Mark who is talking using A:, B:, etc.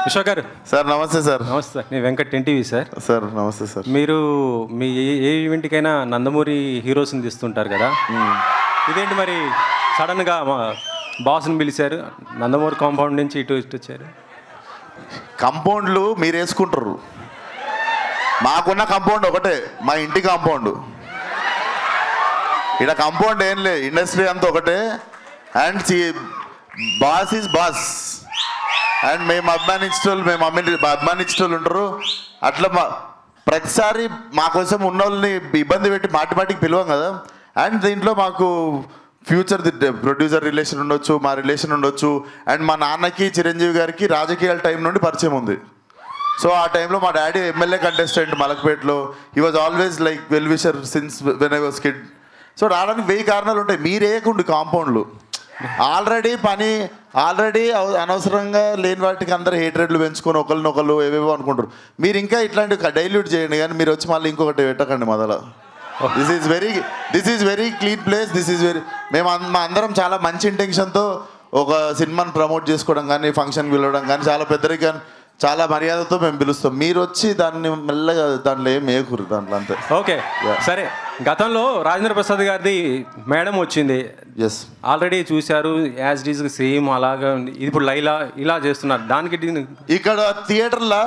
A: విశ్వ గారు
B: సార్ నమస్తే సార్.
A: నమస్తే సార్, నేను వెంకట్ ఎన్టీవీ సార్.
B: సార్ నమస్తే సార్.
A: మీరు మీ ఏ ఈవెంట్కైనా నందమూరి హీరోస్ని తీస్తుంటారు కదా, ఇదేంటి మరి సడన్గా మా బాస్ని పిలిచారు, నందమూరి కాంపౌండ్ నుంచి ఇటు వచ్చారు?
B: కంపౌండ్లు మీరు వేసుకుంటారు, మాకున్న కంపౌండ్ ఒకటే, మా ఇంటి కాంపౌండ్. ఇక్కడ కాంపౌండ్ ఏం లేదు, ఇండస్ట్రీ అంతా ఒకటే. And boss is boss. And మేము అభిమానించేటోళ్ళు ఉంటారు. అట్లా ప్రతిసారి మా కోసం ఉన్న వాళ్ళని ఇబ్బంది పెట్టి మాటికి పిలవం కదా. అండ్ దీంట్లో మాకు ఫ్యూచర్ ప్రొడ్యూసర్ రిలేషన్ ఉండొచ్చు, మా రిలేషన్ ఉండొచ్చు. అండ్ మా నాన్నకి చిరంజీవి గారికి రాజకీయాల టైం నుండి పరిచయం ఉంది. సో ఆ టైంలో మా డాడీ ఎమ్మెల్యే కంటెస్టెంట్ మలక్పేటలో. He was always like well wisher since when I was kid. So రావడానికి 1000 కారణాలు ఉంటాయి. మీరేయకుండి కాంపౌండ్లు. ఆల్రెడీ అనవసరంగా లేని వాటికి అందరు హేట్రేట్లు పెంచుకొని ఒకరినొకరు ఏవేవో అనుకుంటారు. మీరు ఇంకా ఇట్లాంటి డైల్యూట్ చేయండి, కానీ మీరు వచ్చి మళ్ళీ ఇంకొకటి పెట్టకండి మొదల. This is very clean place. మా అందరం చాలా మంచి ఇంటెన్షన్తో ఒక సినిమాని ప్రమోట్ చేసుకోవడం కానీ, ఫంక్షన్ పిలవడం కానీ, చాలా పెద్దరిగా చాలా మర్యాదతో మేము పిలుస్తాం. మీరు వచ్చి దాన్ని మెల్లగా దాంట్లో ఏం వేయకూరు దాంట్లో, అంతే.
A: ఓకే సరే, గతంలో రాజేంద్ర ప్రసాద్ గారిది మేడం వచ్చింది,
B: ఎస్
A: ఆల్రెడీ చూశారు, యాజ్ ఇట్ ఈజ్ సేమ్ అలాగా. ఇప్పుడు లైలా ఇలా చేస్తున్నారు. దానికి
B: ఇక్కడ థియేటర్లో